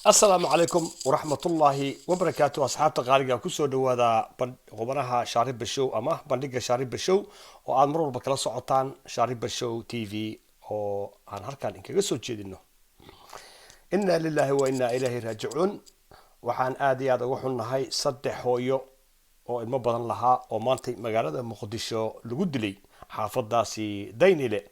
السلام عليكم ورحمة الله وبركاته أصحاب تقاليد كسر دوادا قبرها شارب بالشو أما بندق شارب بالشو وأمر بكلا صعطان شارب بالشو تي في أو عن هركان إنك قصو تجدينه إنا لله وإنا إليه راجعون وحان آدي هذا وحنا هاي صدح هويو أو المبادن لها أو مانتي مقالة مقدشو لقدلي حافظ داسي ديني لي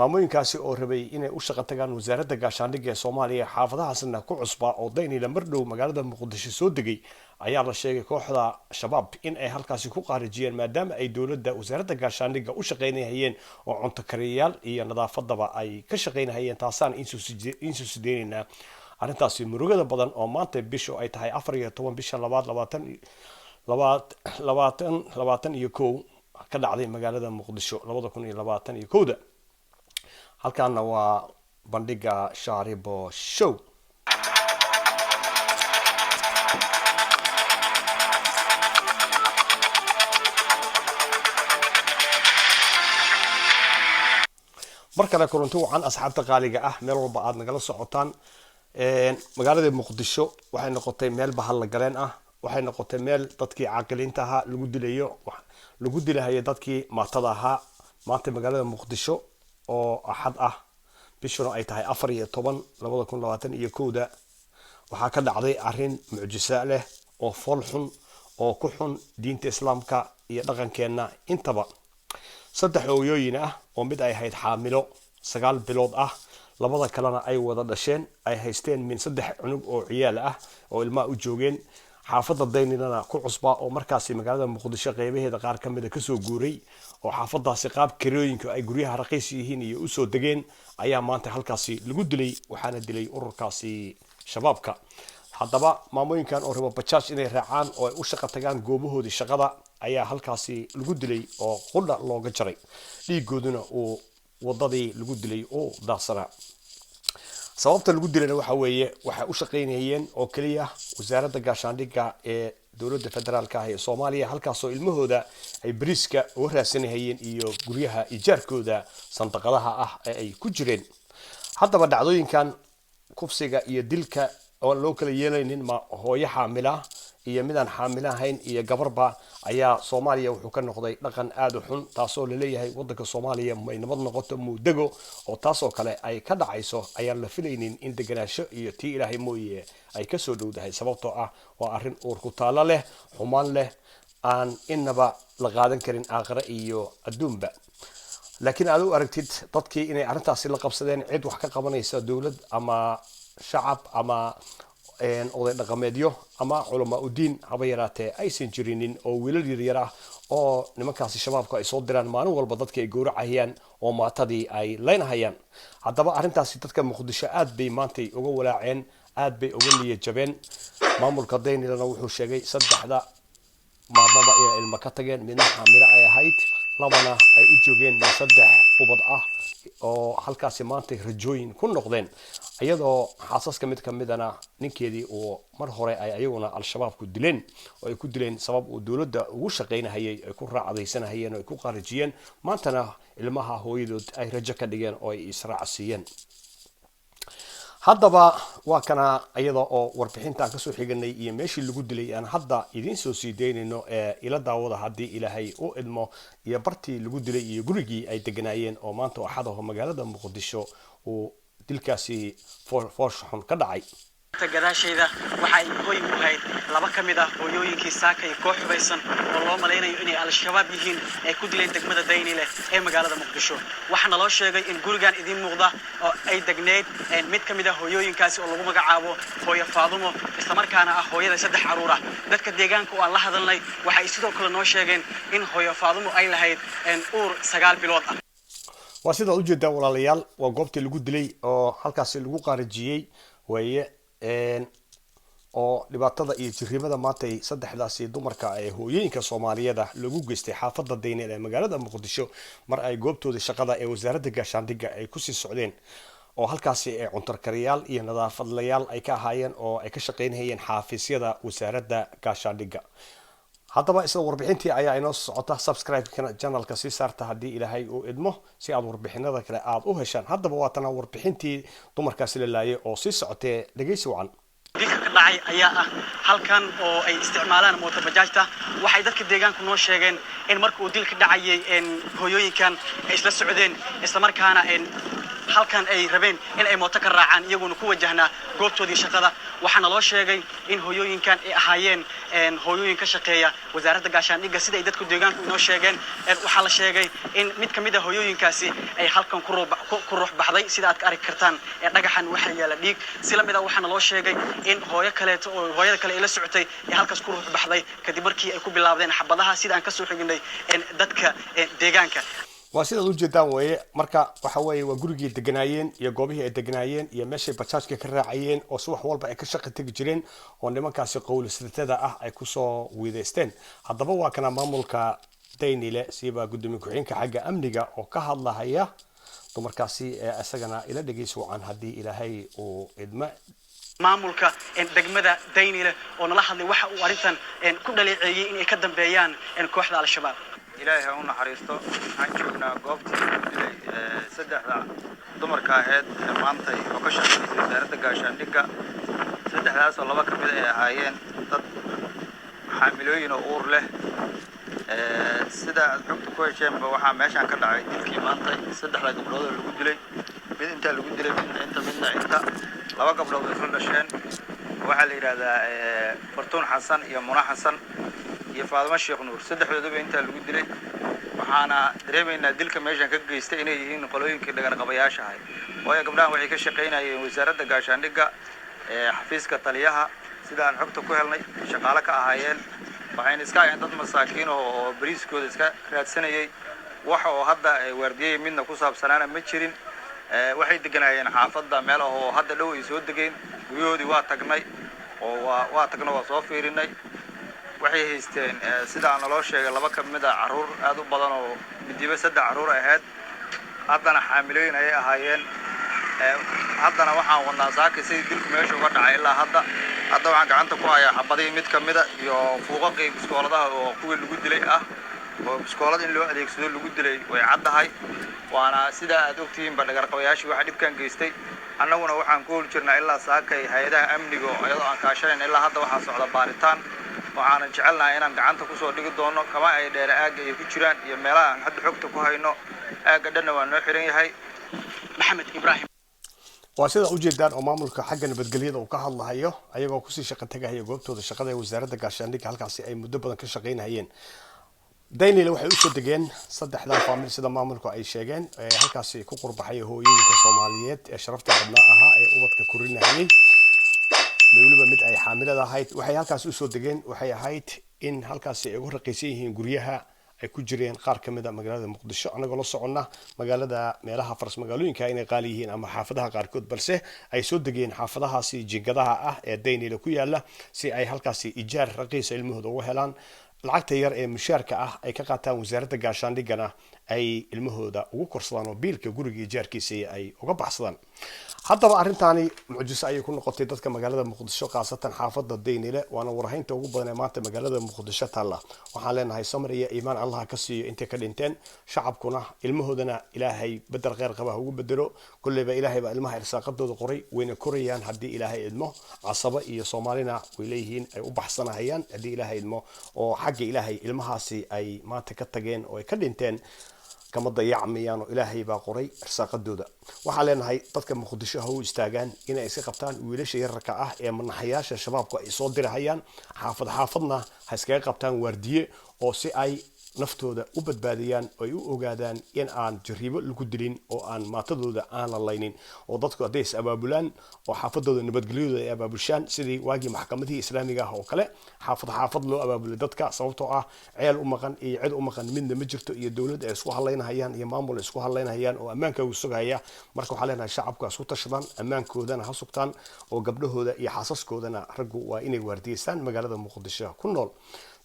maamooyinkaasi oo rabay inay u shaqo tagaan wasaaradda gaashaandhigga ee Soomaaliya xaafadahaasna ku cusba oo daynila mardhow magaalada Muqdisho soo degay ayaa la sheegay kooxda shabaab in ay halkaasi ku qaarijiyeen maadaama ay dawladda wasaaradda gaashaandhigga u shaqeynayeen oo cunto kariyaal iyo nadaafadaba ay ka shaqeynayeen taasaan in soo sideynayna arrintaasi murugada badan oo maanta bisho ay tahay 14 bisha 2021 ka dhacday magaalada Muqdisho 2021 halkaana waa bandhiga shaaribo show markana koronto wacan asxaabta qaaliga ah meel walba aad nagala socotaan magaalada Muqdisho waxay noqotay meel bahal la galeen ah waxay noqotay meel dadkii caaqiliinta ahaa lagu dilayo dadkii maatada ahaa maanta magaalada Muqdisho oo axad ah bishuna ay tahay 14/2021 waxaa ka dhacday arrin mucjiso leh oo fool xun oo ku xun diinta islaamka iyo dhaqankeena intaba saddex hooyooyin ah oo mid ay ahayd xaamilo 9 bilood ah labada kalena ay wada dhasheen ay haysteen min saddex cunug oo ciyaal ah oo ilma u joogeen xaafadda daynilana ku cusba oo markaasi magaalada Muqdisho qaybaheeda qaar ka mid ah ka soo guuray oo xaafadaasi qaab kirooyinka ay guryaha raqiis yihiin iyo u soo dageen ayaa maanta halkaasi lagu dilay waxaana dilay ururkaasi shabaabka haddaba maamooyinkan oo rabo bajaaj inay raacaan oo ay u shaqo tagaan goobahoodii shaqada ayaa halkaasi lagu dilay oo qudha looga jaray dhiigooduna uu wadadii lagu dilay oo daasana sababta lagu dilayna waxa weeye waxa u shaqeynayeen oo kaliya wasaaradda gaashaandhigga ee dawladda federaalka ah ee Soomaaliya halkaas oo ilmahooda ay bariiska u raadsanayeen iyo guryaha ijaarkooda sandaqadaha ah ee ay ku jireen haddaba dhacdooyinkan kufsiga iyo dilka oo loo kala yeelaynin ma hooyo xaamila iyo midaan xaamil ahayn iyo gabarba ayaa Soomaaliya wuxuu ka noqday dhaqan aad u xun taasoo la leeyahay wadanka Soomaaliya ma nabad noqoto mudago oo taasoo kale ay ka dhacayso ayaan la filaynin in deganaansho iyo tii Ilaahay mooyee ay ka soo dhowdahay sababtoo ah waa arrin uur ku taala leh xumaan leh aan inaba la qaadan karin aakhira iyo adduunba laakiin aad u aragtid dadkii inay arrintaasi la qabsadeen cid wax ka qabanaysa dawlad ama shacab ama oday dhaqameedyo ama culama u diin haba yaraatee aysan jirinin oo wiilal yar ah oo nimankaasi shabaabku ay soo diraan maalin walba dadka ay gowracayaan oo maatadii ay leynahayaan haddaba arrintaasi dadka Muqdisho aad bay maantay uga walaaceen aad bay uga niyad jabeen maamulka daynilana wuxuu sheegay saddexda maamada ee ilma ka tageen midna xaamilo ay ahayd labana ay u joogeen saddex ubad ah oo halkaasi maanta rajooyin ku noqdeen iyadoo xaasaska mid ka midana ninkeedii oo mar hore ay ayaguna al-shabaab ku dileen oo ay ku dileen sabab uu dawladda ugu shaqeynayay ay ku raacdaysanayeen oo ay ku qarijiyeen maantana ilmaha hooyadood ay rajo ka dhigeen oo ay israacsiiyeen haddaba waa kana iyada oo warbixinta ka soo xiganay iyo meeshii lagu dilay aan hadda idin soo siideynayno ee ila daawada hadii Ilaahay oo idmo iyo bartii lagu dilay iyo gurigii ay deganaayeen oo maanta waxada magaalada Muqdisho oo dilkaasi foorshxun ka dhacay gadaashayda waxay hooy u ahayd laba kamid ah hooyooyinkii saaka ee koox hubaysan oo loo maleynayo inay al-shabaab yihiin ay ku dileen degmada Daynile ee magaalada Muqdisho waxaana loo sheegay in gurigan idin muuqda oo ay degneed mid kamid ah hooyooyinkaasi oo lagu magacaabo hooyo Faadumo isla markaana ah hooyada saddex caruur ah dadka deegaanka oo aan la hadalnay waxay sidoo kale noo sheegeen in hooyo Faadumo ay lahayd uur 9 bilood ah waa sida u jeedaa walaalayaal waa goobtii lagu dilay oo halkaas lagu qaarijiyay waye oo dhibaatada iyo jirrimada maanta ay saddexdaasi dumarka ee hooyooyinka Soomaaliyeed lagu geystay xaafadda Daynile ee magaalada Muqdisho mar ay goobtooda shaqada ee wasaaradda gaashaandhigga ay ku sii socdeen oo halkaasi ee cuntarkariyaal iyo nadaafadlayaal ay ka ahaayeen oo ay ka shaqeynayeen xaafiisyada wasaaradda gaashaandhigga. haddaba isla warbixintii ayaa inoo socota. subscribe channelka si saarta haddii ilaahay uu idmo si aad warbixinada kale aad u heshaan. haddaba waa tan warbixintii dumarkaasi la laayay oo sii socotay dhageysi wacan. dilka ka dhacay ayaa ah halkan oo ay isticmaalaan mooto bajaajta. waxay dadka deegaanka noo sheegeen in markuu dilka dhacayay hooyooyinkan ay isla socdeen isla markaana halkan ay rabeen in ay mooto ka raacaan iyaguna ku wajahnaa goobtoodii shaqada. waxaana loo sheegay in hooyooyinkan ay ahaayeen hooyooyin ka shaqeeya wasaaradda gaashaandhigga sida ay dadku deegaanku inoo sheegeen. waxaa la sheegay in mid ka mid ah hooyooyinkaasi ay halkan ku ruux baxday sida aad ka arki kartaan. dhagaxan waxaa yaala dhiig si la mid ah. waxaana loo sheegay in hooyada kale ay la socotay ee halkaas ku ruux baxday kadib markii ay ku bilaabdeen xabadaha sida aan ka soo xignay dadka deegaanka. waa sidaad u jeedaan weeye. marka waxa weeye waa gurigii deganaayeen iyo goobihii ay deganaayeen iyo meeshay bajaajka ka raacayeen oo subax walba ay ka shaqo tegi jireen oo nimankaasi qowlisatada ah ay kusoo wiidaysteen. haddaba waa kana maamulka Daynile siiba gudoomiye ku-xigeenka xagga amniga oo ka hadlahaya dumarkaasi ee isagana ila dhageysi wacan haddii ilaahay uu idmo. maamulka degmada Daynile oo nala hadlay waxa uu arintan ku dhaleeceeyay in ay ka dambeeyaan kooxda al-shabaab. ilaahay ha u naxariisto. waxaan joognaa goobtii lagu dilay saddexda dumarka ahayd ee maantay oo ka shaqeysay wasaaradda gaashaandhigga. saddexdaas oo laba ka mid ay ahaayeen dad xaamilooyin oo uur leh. sida aad xogta ku hesheenba waxaa meeshaan ka dhacay dilkii maantay saddexda gabdhood oo lagu dilay. mid intaa lagu dilay midna inta laba gabdhood isla dhasheen. waxaa la yidhaahdaa Fartuun Xasan iyo Muna Xasan iyo Faadimo Sheekh Nuur. saddexdooduba intaa lagu dilay. waxaana dareemaynaa dilka meeshan ka geystay inay yihiin qolooyinkii dhagarqabayaasha ahay. waayo gabdhahan waxay ka shaqeynayeen wasaaradda gaashaandhigga xafiiska taliyaha sida aan xogta ku helnay shaqaale ka ahaayeen. waxayna iska ahayn dad masaakiin oo bariiskooda iska raadsanayay. waxa oo hadda waardiyay midna ku saabsanaana ma jirin. waxay deganaayeen xaafadda meel oo hadda dhow ay soo degeen. guryahoodii waa tagnay oo waa soo fiirinay. waxay haysteen sida aan loo sheegay laba ka mid ah caruur aad u badan oo midiba 3 caruur ahayd. haddana xaamilooyin ay ahaayeen. haddana waxaan wadnaa saakay sidii dilku meesha uga dhacay ilaa hadda waxaan gacanta ku hayaa xabadihii mid ka mid ah iyo fuuqaqii biskooladaha oo kuwii lagu dilay ah oo biskoolada in loo adeegsado lagu dilay way caddahay. waana sida aad ogtihiinba dhagarqabayaashii waxa dhibkan geystay. annaguna waxaan ku hor jirnaa ilaa saakay hay'adaha amniga iyadoo aan kaashanayn ilaa hadda waxaa socda baaritaan. waxaan jecelnahay inaan gacanta ku soo dhigi doono kama ay dheer aaga ay ku jiraan iyo meelaha aan hadda xogta ku hayno. aaga dhanna waa noo xiran yahay. maxamed ibraahim waa sida u jeedaan oo maamulka xagga nabadgelyada uu ka hadlahayo ayagoo ku sii shaqo tagaya goobtooda shaqada ee wasaaradda gaashaandhigga halkaasi ay muddo badan ka shaqeynayeen. Daynile waxay u soo degeen saddexda family sida maamulku ay sheegeen halkaasi ku qurbaxay hooyooyinka Soomaaliyeed ee sharafta badnaa ahaa ee ubadka korinayay. weliba mid ay xaamilada ahayd waxay halkaas u soo degeen. waxay ahayd in halkaasi ay ugu raqiisan yihiin guryaha ay ku jireen qaar ka mid ah magaalada Muqdisho. anagoo la soconna magaalada meelaha faras magaalooyinka inay qaali yihiin ama xaafadaha qaarkood balse ay soo degeen xaafadahaasi jingadaha ah ee Daynile ku yaala si ay halkaasi ijaar raqiis ilmahooda uga helaan. lacagta yar ee mushaarka ah ay ka qaataan wasaaradda gaashaandhiggana ay ilmahooda ugu korsadaan oo biilka guriga ijaarkiisa ay uga baxsadaan. haddaba arrintaani mucjiso ayay ku noqotay dadka magaalada Muqdisho qaasatan xaafadda Daynile. waana warahaynta ugu badan ee maanta magaalada Muqdisho taala. waxaan leenahay samir iyo iimaan Allah ka siiyo intay ka dhinteen shacabkuna ilmahoodana ilaahay bedel khayr qaba ugu bedelo. kulleyba ilaahay baa ilmaha irsaaqadooda qoray wayna korayaan haddii ilaahay idmo. casaba iyo Soomaalina way leeyihiin ay u baxsanayaan haddii ilaahay idmo oo xagga ilaahay ilmahaasi ay maanta ka tageen oo ay ka dhinteen kama dayacmayaan oo ilaahay baa qoray irsaaqadooda. waxaan leenahay dadka Muqdisho ha u istaagaan inay iska qabtaan wiilasha yararka ah ee manaxayaasha shabaabku ay soo dirahayaan xaafadna ha iskaga qabtaan waardiye oo si ay naftooda u badbaadiyaan oo ay u ogaadaan in aan jariibo lagu dilin oo aan maatadooda aan la laynin oo dadku hadday is abaabulaan oo xaafadooda nabadgelyadooda ay abaabulshaan sidii waagii maxkamadihii islaamiga ah oo kale xaafad loo abaabulay dadka sababtoo ah ceel u maqan iyo cid u maqan midna ma jirto iyo dowlad ay isku halaynahayaan iyo maamul ay isku halaynahayaan oo ammaanka uu sugaya marka waxaa leenahay shacabku isku tashadaan ammaankoodana ha sugtaan oo gabdhahooda iyo xaasaskoodana raggu waa inay waardiyeystaan magaalada muqdisho ku nool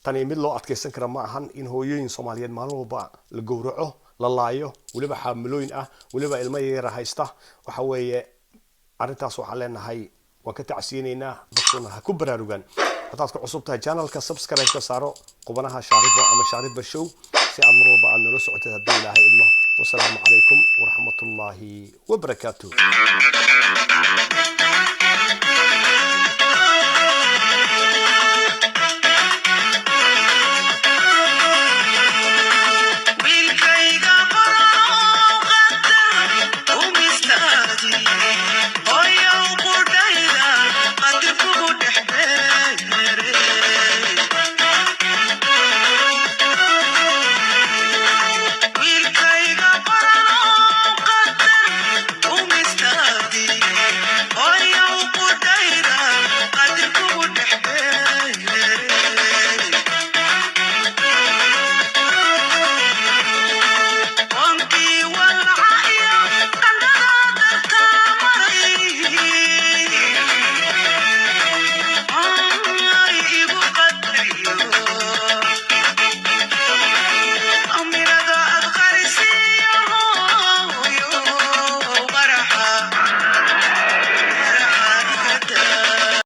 tani mid loo adkeysan kara ma ahan in hooyooyin Soomaaliyeed maalin walba la gowraco la laayo waliba xaamilooyin ah waliba ilmo yar haysta waxa weeye arintaas waxa leenahay waan ka tacsiinaynaa dadkuna ha ku baraarugan hadaad ku cusub tahay channelka subscribe ka saaro qubanaha shaaribo ama shaariba show si aad mar walba aad nala socotid haddii ilaahay idmo wassalaamu calaykum waraxmatullaahi wabarakaatuh